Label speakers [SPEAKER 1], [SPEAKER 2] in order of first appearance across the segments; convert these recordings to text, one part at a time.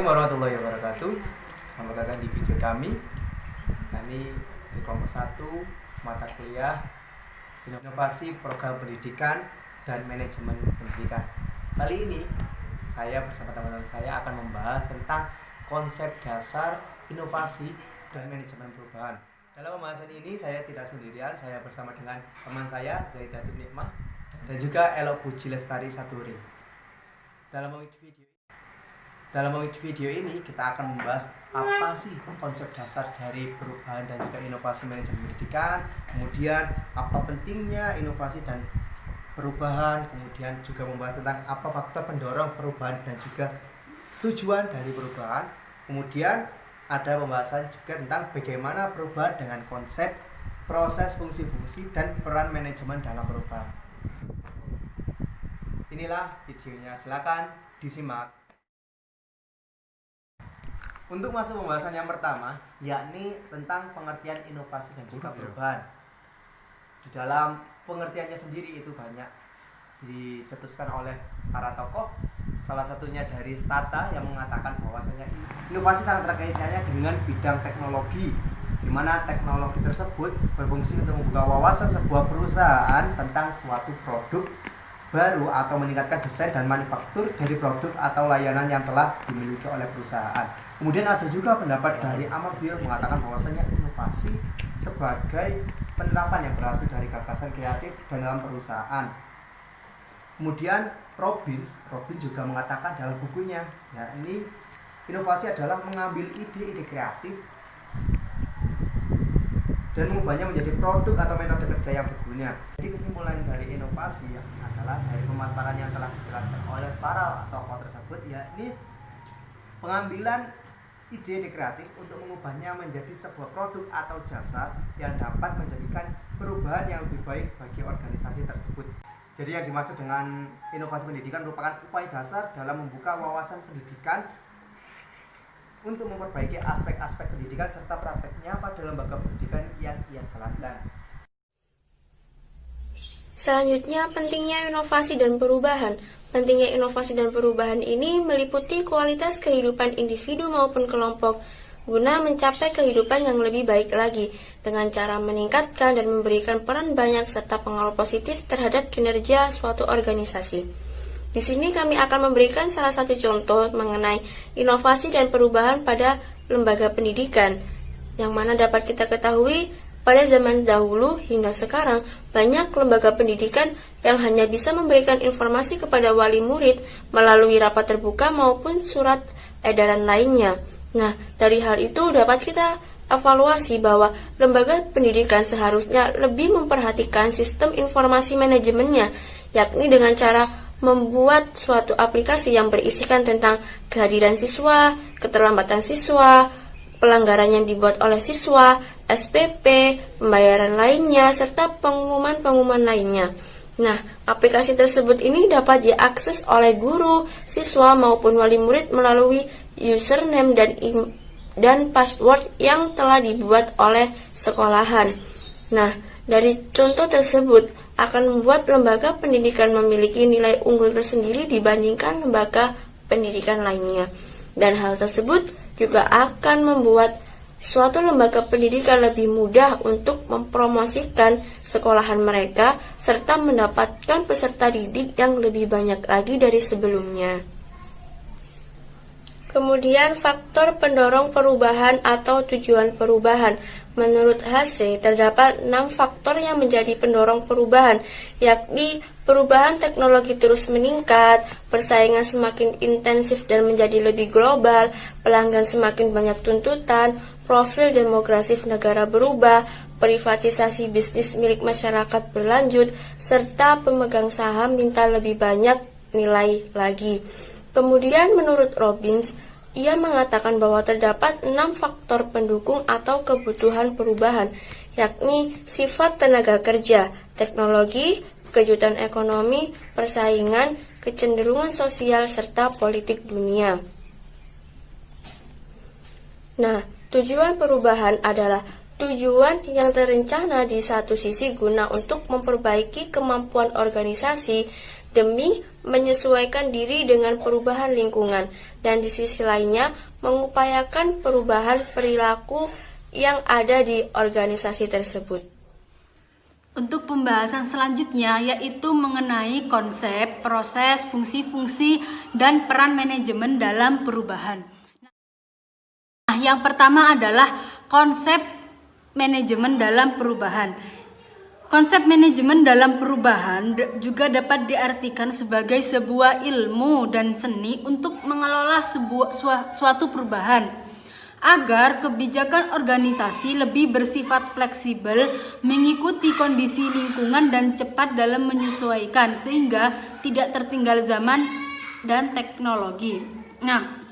[SPEAKER 1] warahmatullahi wabarakatuh. Selamat datang di video kami. Nah, ini di kelompok 1 mata kuliah Inovasi Program Pendidikan dan Manajemen Pendidikan. Kali ini saya bersama teman-teman saya akan membahas tentang konsep dasar inovasi dan manajemen perubahan. Dalam pembahasan ini saya tidak sendirian, saya bersama dengan teman saya Zaidatul Nikmah dan juga Elo Puji Lestari Saturi. Dalam video ini kita akan membahas apa sih konsep dasar dari perubahan dan juga inovasi manajemen pendidikan, kemudian apa pentingnya inovasi dan perubahan, kemudian juga membahas tentang apa faktor pendorong perubahan dan juga tujuan dari perubahan. Kemudian ada pembahasan juga tentang bagaimana perubahan dengan konsep, proses, fungsi-fungsi, dan peran manajemen dalam perubahan. Inilah videonya, silakan disimak. Untuk masuk pembahasan yang pertama, yakni tentang pengertian inovasi dan juga perubahan. Di dalam pengertiannya sendiri itu banyak dicetuskan oleh para tokoh. Salah satunya dari Stata yang mengatakan bahwasanya inovasi sangat terkaitnya dengan bidang teknologi, di mana teknologi tersebut berfungsi untuk membuka wawasan sebuah perusahaan tentang suatu produk baru atau meningkatkan desain dan manufaktur dari produk atau layanan yang telah dimiliki oleh perusahaan. Kemudian ada juga pendapat dari Ahmad Bill mengatakan bahwasanya inovasi sebagai penerapan yang berhasil dari gagasan kreatif dan dalam perusahaan. Kemudian Robin juga mengatakan dalam bukunya, yakni inovasi adalah mengambil ide-ide kreatif dan mengubahnya menjadi produk atau metode kerja yang berguna. Jadi kesimpulan dari inovasi adalah dari pemaparan yang telah dijelaskan oleh para tokoh tersebut, yakni pengambilan ide-ide kreatif untuk mengubahnya menjadi sebuah produk atau jasa yang dapat menjadikan perubahan yang lebih baik bagi organisasi tersebut. Jadi yang dimaksud dengan inovasi pendidikan merupakan upaya dasar dalam membuka wawasan pendidikan untuk memperbaiki aspek-aspek pendidikan serta prakteknya pada lembaga pendidikan yang ia jalankan.
[SPEAKER 2] Selanjutnya, pentingnya inovasi dan perubahan. Pentingnya inovasi dan perubahan ini meliputi kualitas kehidupan individu maupun kelompok guna mencapai kehidupan yang lebih baik lagi dengan cara meningkatkan dan memberikan peran banyak serta pengaruh positif terhadap kinerja suatu organisasi. Di sini kami akan memberikan salah satu contoh mengenai inovasi dan perubahan pada lembaga pendidikan, yang mana dapat kita ketahui pada zaman dahulu hingga sekarang banyak lembaga pendidikan yang hanya bisa memberikan informasi kepada wali murid melalui rapat terbuka maupun surat edaran lainnya. Nah, dari hal itu dapat kita evaluasi bahwa lembaga pendidikan seharusnya lebih memperhatikan sistem informasi manajemennya, yakni dengan cara membuat suatu aplikasi yang berisikan tentang kehadiran siswa, keterlambatan siswa, pelanggaran yang dibuat oleh siswa, SPP, pembayaran lainnya, serta pengumuman-pengumuman lainnya. Nah, aplikasi tersebut ini dapat diakses oleh guru, siswa, maupun wali murid melalui username dan password yang telah dibuat oleh sekolahan. Nah, dari contoh tersebut akan membuat lembaga pendidikan memiliki nilai unggul tersendiri dibandingkan lembaga pendidikan lainnya. Dan hal tersebut juga akan membuat suatu lembaga pendidikan lebih mudah untuk mempromosikan sekolahan mereka serta mendapatkan peserta didik yang lebih banyak lagi dari sebelumnya. Kemudian faktor pendorong perubahan atau tujuan perubahan. Menurut HC, terdapat 6 faktor yang menjadi pendorong perubahan, yakni perubahan teknologi terus meningkat, persaingan semakin intensif dan menjadi lebih global, pelanggan semakin banyak tuntutan, profil demografis negara berubah, privatisasi bisnis milik masyarakat berlanjut, serta pemegang saham minta lebih banyak nilai lagi. Kemudian menurut Robbins, ia mengatakan bahwa terdapat 6 faktor pendukung atau kebutuhan perubahan, yakni sifat tenaga kerja, teknologi, kejutan ekonomi, persaingan, kecenderungan sosial, serta politik dunia. Nah, tujuan perubahan adalah tujuan yang terencana di satu sisi guna untuk memperbaiki kemampuan organisasi demi menyesuaikan diri dengan perubahan lingkungan, dan di sisi lainnya mengupayakan perubahan perilaku yang ada di organisasi tersebut.
[SPEAKER 3] Untuk pembahasan selanjutnya yaitu mengenai konsep, proses, fungsi-fungsi, dan peran manajemen dalam perubahan. Nah, yang pertama adalah konsep manajemen dalam perubahan. Konsep manajemen dalam perubahan juga dapat diartikan sebagai sebuah ilmu dan seni untuk mengelola suatu perubahan agar kebijakan organisasi lebih bersifat fleksibel, mengikuti kondisi lingkungan dan cepat dalam menyesuaikan sehingga tidak tertinggal zaman dan teknologi. Nah,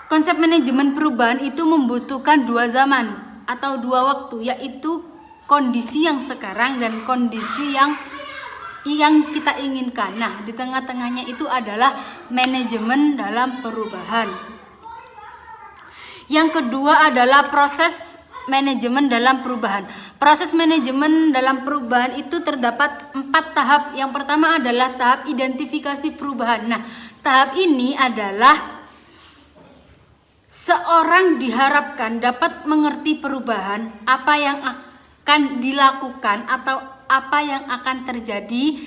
[SPEAKER 3] konsep manajemen perubahan itu membutuhkan dua zaman atau dua waktu, yaitu kondisi yang sekarang dan kondisi yang kita inginkan. Nah, di tengah-tengahnya itu adalah manajemen dalam perubahan. Yang kedua adalah proses manajemen dalam perubahan. Proses manajemen dalam perubahan itu terdapat 4 tahap. Yang pertama adalah tahap identifikasi perubahan. Nah, tahap ini adalah seorang diharapkan dapat mengerti perubahan, apa yang akan dilakukan atau apa yang akan terjadi.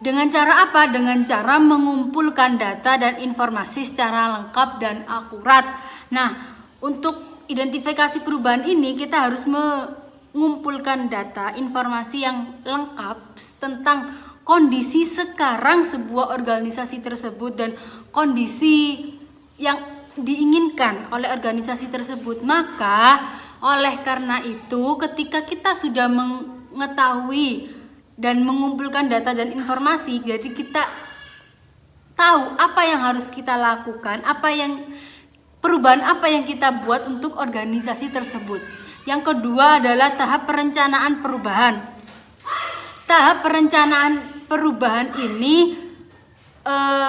[SPEAKER 3] Dengan cara apa? Dengan cara mengumpulkan data dan informasi secara lengkap dan akurat. Nah, untuk identifikasi perubahan ini kita harus mengumpulkan data, informasi yang lengkap tentang kondisi sekarang sebuah organisasi tersebut dan kondisi yang diinginkan oleh organisasi tersebut. Maka oleh karena itu, ketika kita sudah mengetahui dan mengumpulkan data dan informasi, jadi kita tahu apa yang harus kita lakukan, perubahan apa yang kita buat untuk organisasi tersebut. Yang kedua adalah tahap perencanaan perubahan. Tahap perencanaan perubahan ini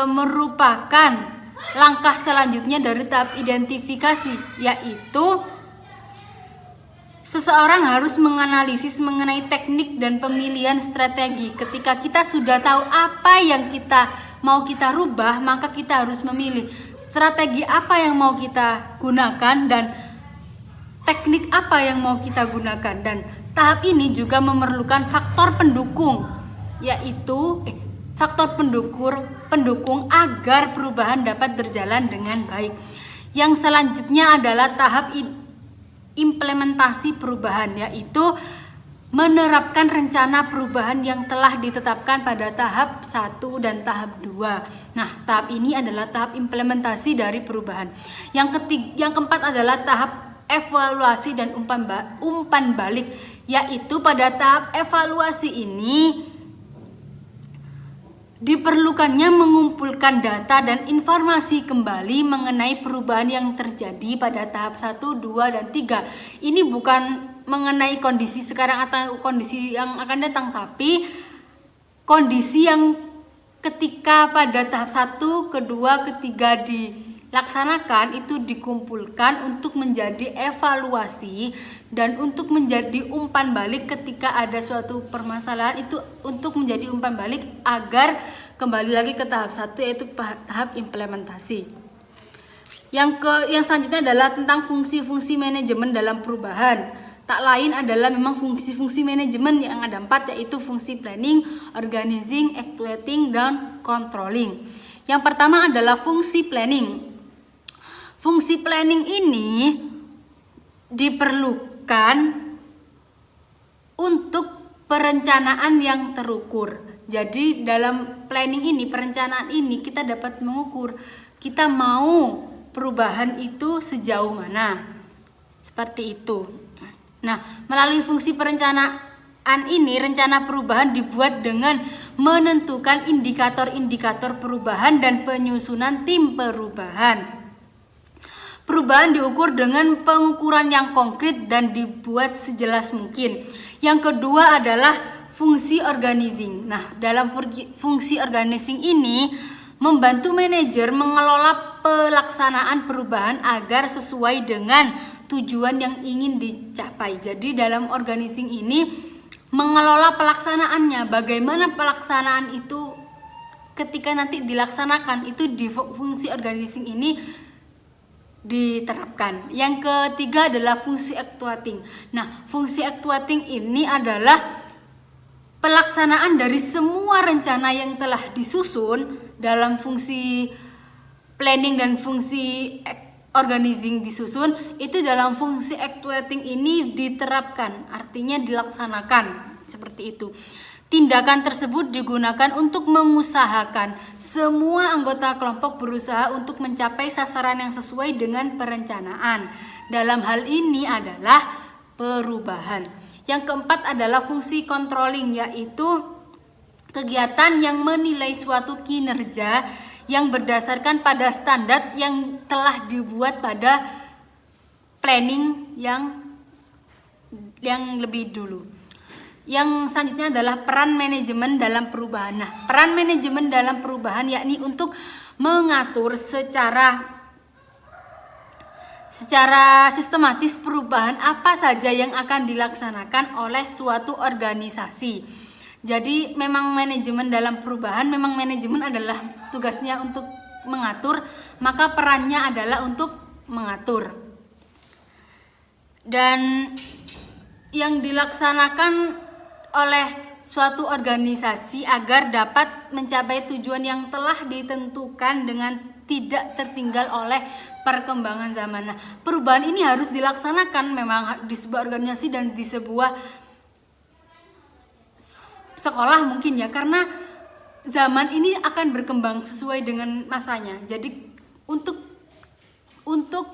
[SPEAKER 3] merupakan langkah selanjutnya dari tahap identifikasi, yaitu seseorang harus menganalisis mengenai teknik dan pemilihan strategi. Ketika kita sudah tahu apa yang mau kita rubah, maka kita harus memilih strategi apa yang mau kita gunakan dan teknik apa yang mau kita gunakan. Dan tahap ini juga memerlukan faktor pendukung, yaitu faktor pendukung agar perubahan dapat berjalan dengan baik. Yang selanjutnya adalah tahap implementasi perubahan, yaitu menerapkan rencana perubahan yang telah ditetapkan pada tahap 1 dan tahap 2. Nah, tahap ini adalah tahap implementasi dari perubahan. Yang keempat adalah tahap evaluasi dan umpan balik, yaitu pada tahap evaluasi ini diperlukannya mengumpulkan data dan informasi kembali mengenai perubahan yang terjadi pada tahap 1, 2, dan 3. Ini bukan mengenai kondisi sekarang atau kondisi yang akan datang, tapi kondisi yang ketika pada tahap 1, kedua, ketiga dilaksanakan itu dikumpulkan untuk menjadi evaluasi dan untuk menjadi umpan balik ketika ada suatu permasalahan, itu untuk menjadi umpan balik agar kembali lagi ke tahap 1, yaitu tahap implementasi. Yang selanjutnya adalah tentang fungsi-fungsi manajemen dalam perubahan. Tak lain adalah memang fungsi-fungsi manajemen yang ada 4, yaitu fungsi planning, organizing, evaluating, dan controlling. Yang pertama adalah fungsi planning. Fungsi planning ini diperlukan untuk perencanaan yang terukur. Jadi dalam planning ini, perencanaan ini kita dapat mengukur kita mau perubahan itu sejauh mana. Seperti itu. Nah, melalui fungsi perencanaan ini, rencana perubahan dibuat dengan menentukan indikator-indikator perubahan dan penyusunan tim perubahan. Perubahan diukur dengan pengukuran yang konkret dan dibuat sejelas mungkin. Yang kedua adalah fungsi organizing. Nah, dalam fungsi organizing ini membantu manajer mengelola pelaksanaan perubahan agar sesuai dengan tujuan yang ingin dicapai. Jadi dalam organizing ini mengelola pelaksanaannya. Bagaimana pelaksanaan itu ketika nanti dilaksanakan itu di fungsi organizing ini diterapkan. Yang ketiga adalah fungsi actuating. Nah, fungsi actuating ini adalah pelaksanaan dari semua rencana yang telah disusun dalam fungsi planning dan fungsi organizing disusun, itu dalam fungsi actuating ini diterapkan, artinya dilaksanakan seperti itu. Tindakan tersebut digunakan untuk mengusahakan semua anggota kelompok berusaha untuk mencapai sasaran yang sesuai dengan perencanaan. Dalam hal ini adalah perubahan. Yang keempat adalah fungsi controlling, yaitu kegiatan yang menilai suatu kinerja yang berdasarkan pada standar yang telah dibuat pada planning yang lebih dulu. Yang selanjutnya adalah peran manajemen dalam perubahan. Nah, peran manajemen dalam perubahan yakni untuk mengatur secara sistematis perubahan apa saja yang akan dilaksanakan oleh suatu organisasi. Jadi memang manajemen dalam perubahan, memang manajemen adalah tugasnya untuk mengatur, maka perannya adalah untuk mengatur. Dan yang dilaksanakan oleh suatu organisasi agar dapat mencapai tujuan yang telah ditentukan dengan tidak tertinggal oleh perkembangan zaman. Nah, perubahan ini harus dilaksanakan memang di sebuah organisasi dan di sebuah sekolah mungkin ya, karena zaman ini akan berkembang sesuai dengan masanya. Jadi untuk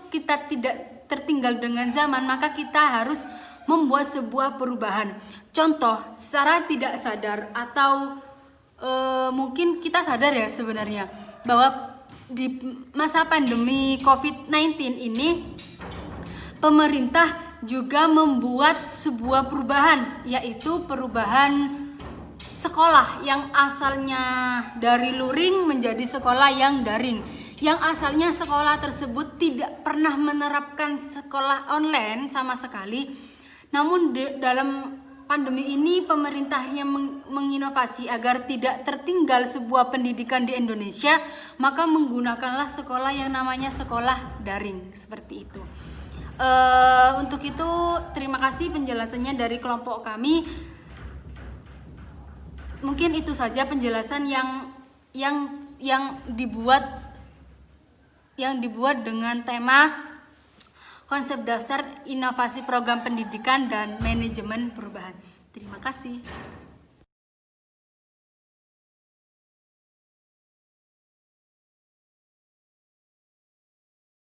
[SPEAKER 3] kita tidak tertinggal dengan zaman, maka kita harus membuat sebuah perubahan. Contoh, secara tidak sadar atau mungkin kita sadar ya sebenarnya bahwa di masa pandemi COVID-19 ini pemerintah juga membuat sebuah perubahan, yaitu perubahan sekolah yang asalnya dari luring menjadi sekolah yang daring. Yang asalnya sekolah tersebut tidak pernah menerapkan sekolah online sama sekali. Namun dalam pandemi ini pemerintahnya menginovasi agar tidak tertinggal sebuah pendidikan di Indonesia, maka menggunakanlah sekolah yang namanya sekolah daring, seperti itu. Untuk itu terima kasih penjelasannya dari kelompok kami. Mungkin itu saja penjelasan yang dibuat dengan tema konsep dasar inovasi program pendidikan dan manajemen perubahan. Terima kasih.